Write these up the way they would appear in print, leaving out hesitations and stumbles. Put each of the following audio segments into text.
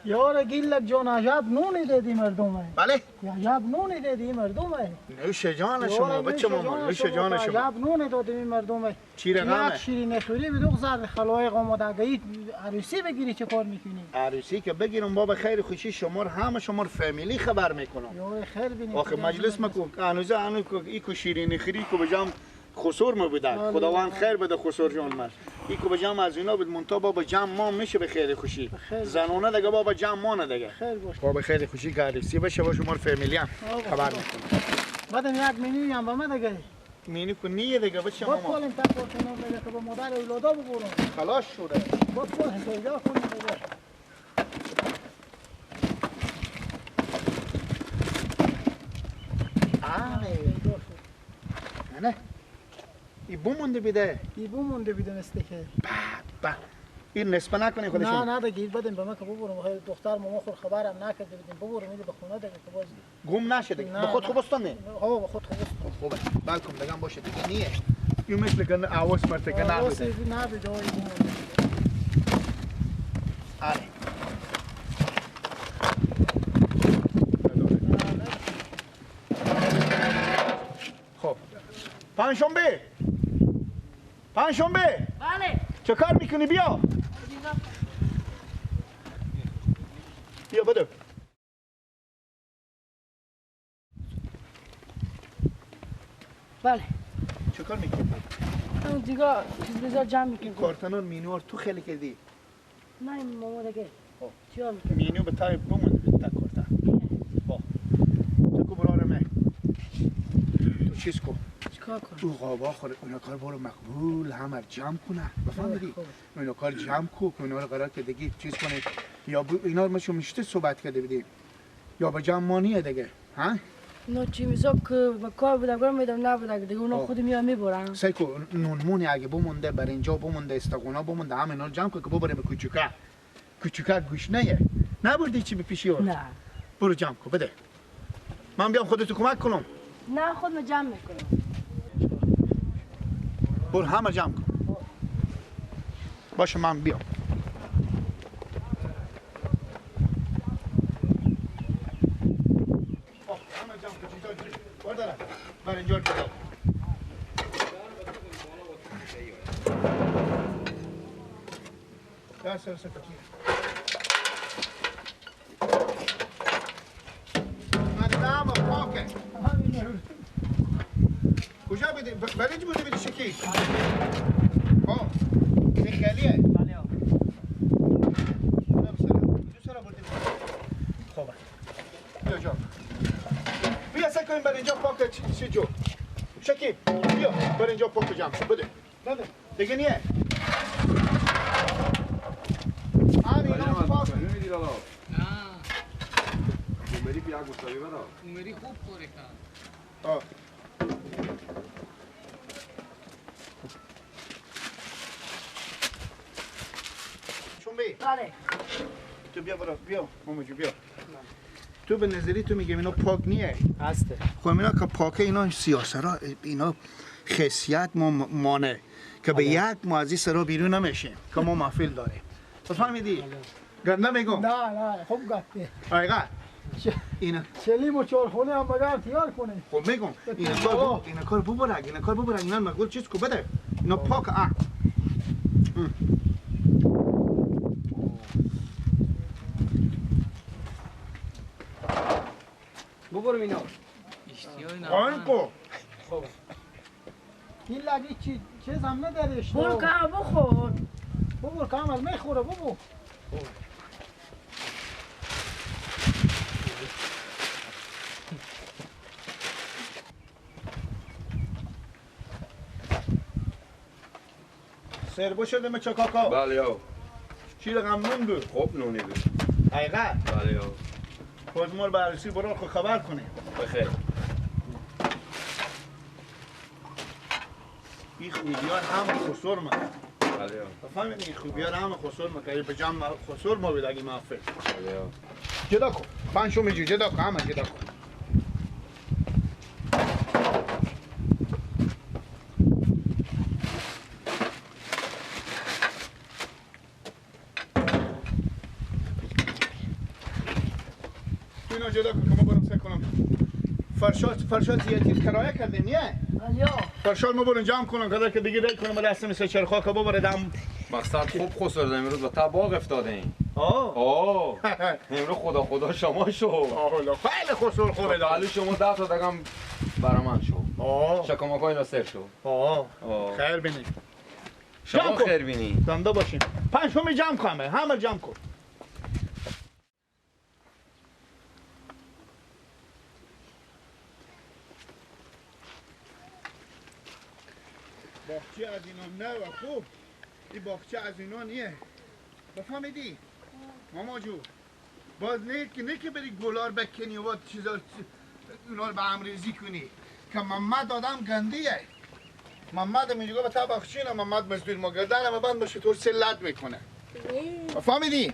یار گیلک جان عجب نونی دادی مردمه. بله عجب نونی دادی مردمه. نوش جان شما بچه ماما، نوش جان شما. عجب نونی دادی مردمه. چی رقمه؟ یک شیرین نخوری بدوغ زرد خلایق آمادگی عروسی بگیری چه کار میکنی؟ عروسی که بگیرم بابا خیر خوشی شما همه شما فامیلی خبر میکنم. یار خیر بینی. آخه مجلس مکو هنوز ایکو شیرین نخری کو بجام خسور ما بوده. خداوند خیر بده خسور جان من. ایکو بجام از اینا بود منتها بابا جام ما میشه به خیر خوشی. زنونه دیگه بابا جام ما نه دیگه. خیر باش. بابا خیر خوشی که عروسی بشه با شما فامیلی هم خبر میکنم. بعدم یک منوی هم با من دیگه. مینی کو نیه دیگه بچه با ماما. پولم تاپورتونو دیگه که با مادر اولادا ببرم. خلاص شده. با پولم پیدا کنیم دیگه. نه ای بو مونده بیده. ای بو مونده بیده مثل که. با این نسبه نکنی خودشون. نه دیگه بدیم به من که ببرم دختر ماما خود خبرم نکرده بدیم ببرم میده به خونه دیگه که باز گم نشه دیگه. به خود خوب استانه. ها به خود خوب است. خوبه. بالکن دیگه باشه دیگه نیه. یو مثل که آواز مرته که نبوده. آواز نبوده ای بو مونده. آره. خب پنجشنبه بله چه کار میکنی بیا بده بله چه کار میکنی اون دیگه چیز بذار جمع میکنی کارتنان مینوار تو خیلی کردی نه این ماما دیگه خب چیکار میکنی مینو به تای بمون تا کارتا خب تو برارمه تو چیز کن چیکار کنم تو غابا خور اونا کار برو مقبول همه جمع کنه بفهمیدی اونا کار جمع کو اونا رو قرار که دیگه چیز کنه یا اینا رو مشو میشته صحبت کرده بدیم یا به جمع مانیه دیگه ها نه چی میزا که به کار بودم میدم نبوده دیگه اونا خود میان میبرن سایکو نونمونی اگه بمونده برنجا بمونده استقونا بمونده همه اینا رو جمع کن که ببره به کوچوکا گوشنه نبردی چی به پیشی نه برو جمع کن بده من بیام خودتو کمک کنم نه خودم جمع میکنم برو همه جمع کن باشه من بیام همه جمع کن چیزا بردارم برنجا کدام در سر سکتی مدام پاکه کجا بده برنج بوده بده شکی ها این خیلیه بله ها سر برده خوبه بیا جا بیا سعی کنیم برنجا پاک چی جو شکی بیا برنجا پاک جمع بده دیگه نیه Numeri خوب پره کرد. بله تو بیا برو بیا ماموجو بیا تو به نظری تو میگه اینا پاک نیه هسته خب اینا که پاکه اینا سیاسرا اینا خاصیت ما مانه که به یک ما از این سرا بیرون نمیشیم که ما محفل داریم تو فهمیدی؟ گنده میگم نه خوب گفتی آیگا اینا چلیم و چارخونه هم بگم تیار کنه خب میگم اینا کار ببرگ اینا مقبول چیز کو بده اینا پاک ببرم اینا اشتیای آن کو این لگی چیز هم ندارش برو که بخور ببر کامل میخوره ببر سربو شده مچه کاکا بله یا چی رقم نون بود خوب نونی بود حقیقت بله یا باز ما رو به عروسی برای خود خبر کنیم بخیر این خوبیان هم خسور ما بله یا فهمیدی این خوبیان هم خسور ما که به جمع خسور ما بیدگی محفل بله یا جدا کن پنجشنبه جدا کن همه جدا کن اینو جدا کن که ما برم فکر کنم فرشاد زیادی کرایه کردیم نه؟ علیا فرشاد ما برم جمع کنم که دیگه ری کنم دست مثل چرخا که ببردم. مقصد خوب خسردم امروز با تا باغ افتاده این. امروز خدا شما شو. خیلی خسر خوبه حالا شما 10 تا دگم برا من شو. شکماکا اینا سر شو. خیر بینی. شما خیر بینی. زنده باشین. پنجمی جمع کنم، همه جمع کن. باغچه از اینا نه و خوب. این باغچه از اینا نیه. بفهمیدی؟ ماما جو. باز نه که بری گلار بکنی و چیزا اونا رو به هم ریزی کنی. که محمد آدم گندیه. محمد میگه به تا باغچه محمد مزدور ما گردن ما بند باشه طور سلت میکنه. فهمیدی؟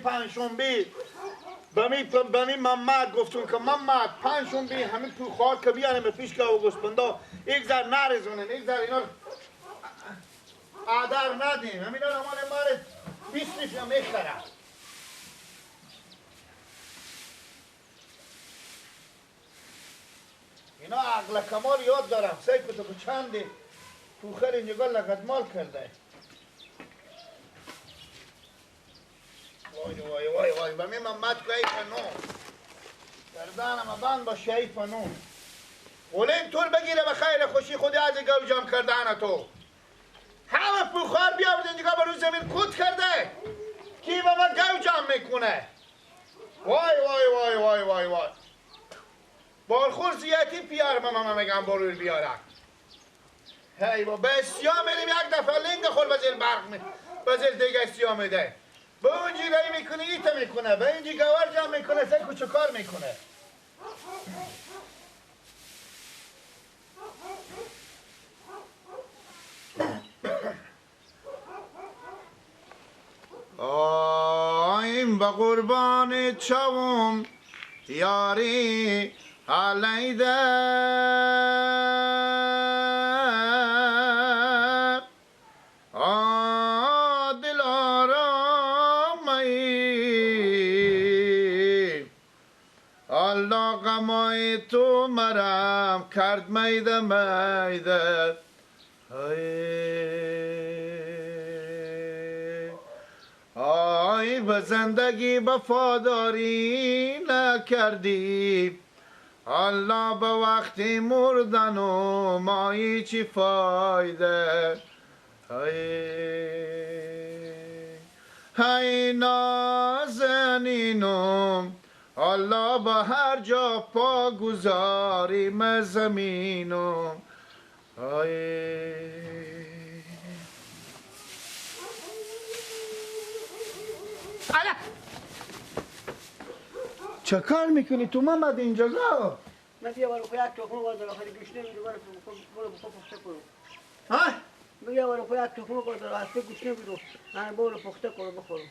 پنجشنبه به می محمد گفتون که محمد پنجشنبه همین تو خوار که بیانم به پیش که گوسپندا یک ذره نرزونن یک ذره اینا عادر ندیم همین الان مال 20 نفر میخرم اینا عقل کمال یاد دارم سعی کتو که چنده تو خیر اینجا لقد مال کرده وای به می محمد که ای فنون گردانم بند باشه ای فنون ولین طول بگیره به خیل خوشی خودی از گو جمع کردن تو همه پوخار بیاورد اینجا به روز زمین کود کرده کی به ما گو جمع میکنه وای بارخور زیادی پیار من میگم برور بیارم هی با به استیا میریم یک دفعه لنگ خور بزیر برق بزیر دیگه استیا میده به اونجی رای میکنه ایتا میکنه به اینجی گوار جمع میکنه سه کچه کار میکنه آیم به قربان چوم یاری علیده الله غمای تو مرم کرد میده آی به زندگی وفاداری نکردی الله به وقتی مردن و مایی چی فایده های نازنینم الله به هر جا پا گذاریم زمینم چه کار میکنی تو محمد اینجا گا؟ من بیا برو یک تخمه بردار آخری گوشنه میدو برو پخته کنم ها؟ بیا برو یک تخمه بردار آخری گوشنه میدو من برو پخته کنم بخورم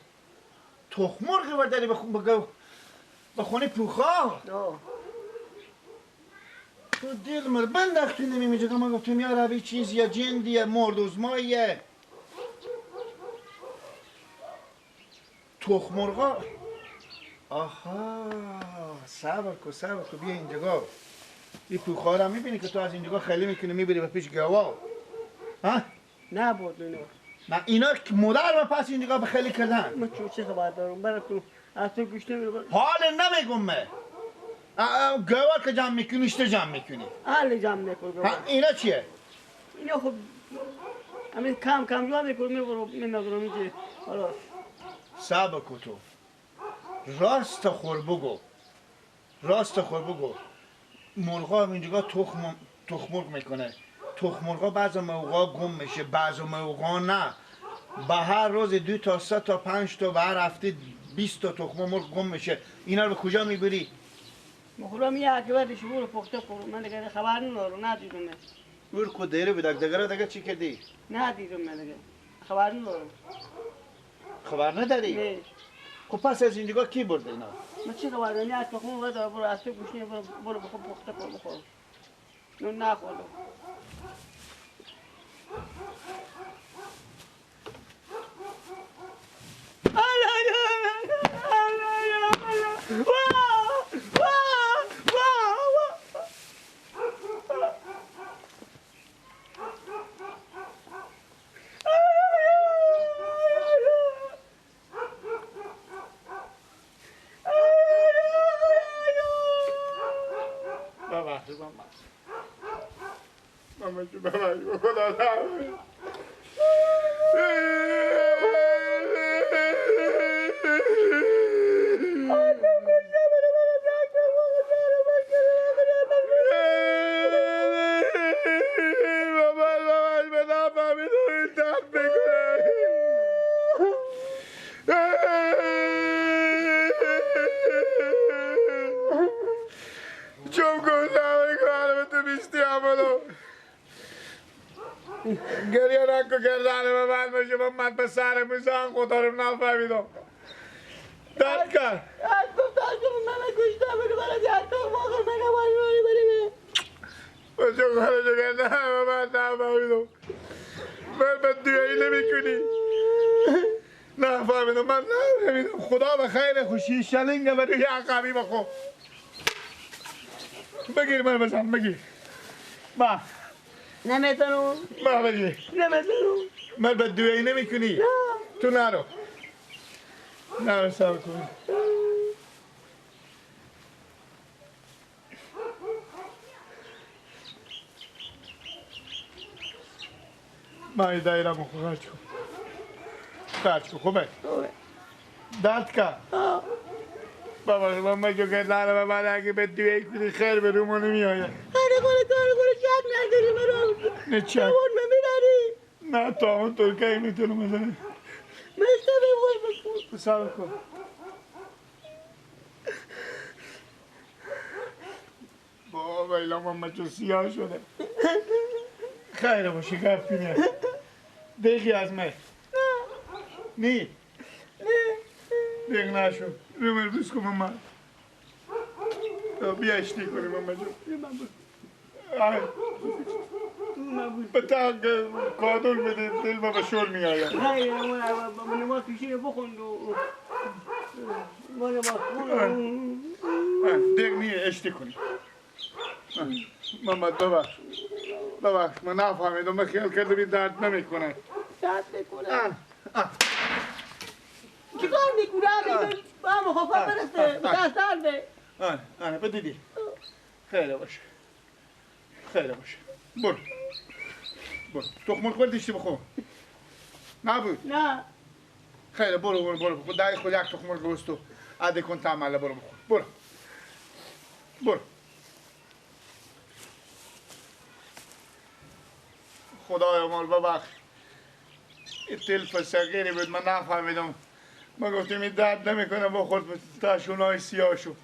تخمرغ برداری بخونی پوخا؟ تو دل مربند اختی نمیمیجه که ما گفتیم یا روی چیز یا جندی یا مردوزماییه تخمرغا آها صبر کو بیا اینجا این پوخا را میبینی که تو از اینجا خیلی میکنی میبری به پیش گوا ها؟ نه بود اینا نه اینا مادر و پس اینجا به خیلی کردن من چه خبر دارم برای تو از تو گوشنه میدو حال نمیگم من گوار که جمع میکنی اشته جمع میکنی حال جمع نکن اینا چیه؟ اینا خب همین کم جمع میکنم میبرم میندازم اینجا خلاص صبر کو تو راست خور بگو مرغا اینجا تخمرغ میکنه تخم مرغا بعض موقع گم میشه، بعض موقع نه. به هر روز 2 تا 3 تا 5 تا به هر هفته 20 تا تخم مرغ گم میشه. اینا رو به کجا میبری؟ مخورم یک وقتش برو پخته کنم، من دیگه خبر ندارم، ندیدم. بور کو دیره بدک دیگه چی کردی؟ ندیدم من دیگه خبر ندارم. خبر نداری؟ نه. خب پس از اینجا کی برده اینا؟ من چی خبر دارم؟ یک تخم مرغ دار برو از تو گوشنی برو بخور پخته کن بخور. نون نخورم. گریه نکو گردن به من باشه، من به سر میزان خدا رو نفهمیدم. درد کرد. گفتم من کشتم بگو برای یک تا واقعا من نمایشنامه بریم. باشه خدا گردن به من نفهمیدم. من به دویایی نمی کنی. نفهمیدم، من نفهمیدم. خدا به خیر خوشی شلنگه و روی عقبی بخو. بگیر من بزن، بگیر. با نمیتونم. با بگیر. نمیتونم. من به دویایی نمی کنی. نه. تو نرو. نرو سر کن. مای دایره مخو خرچ کن. خرچ کن خوبه؟ درد که؟ بابا من جو گردن و من اگه به دویایی کنی خیر به رومو نمی آید. هره کار شک نداری برام. نه چک؟ تمام میبری. نه تمام ترکایی میتونم بزنه. مثل بگوی بکن. صبر کن. بابا ایلا ماما چون سیاه شده. خیره باشه گفت کنه. دیگی از من. نی. دیگ نشو. رومر بس کن ماما. بیا اشتی کنی ماما جو. بتا کادول بده دل بابا شور می آید. نه من نماز پیشی بخوند و من نماز دیگ نیه اشتی کنی. ماما ببخش. من نفهمیدم، من خیال کردم این درد نمیکنه. درد میکنه. چی کار میکنه؟ با هم خوفا برسته. به دست درده. آنه بدیدی. خیره باشه. برو. تخم مرغ دیشتی بخور. نبود. نه. خیره برو. خدای خود یک تخم مرغ بستو. عده کن تعمله برو بخور. برو. خدایا مال ببخش. این تلف صغیری بود من نفهمیدم. من گفتم این درد نمیکنه با خود تاشونای سیاه شد.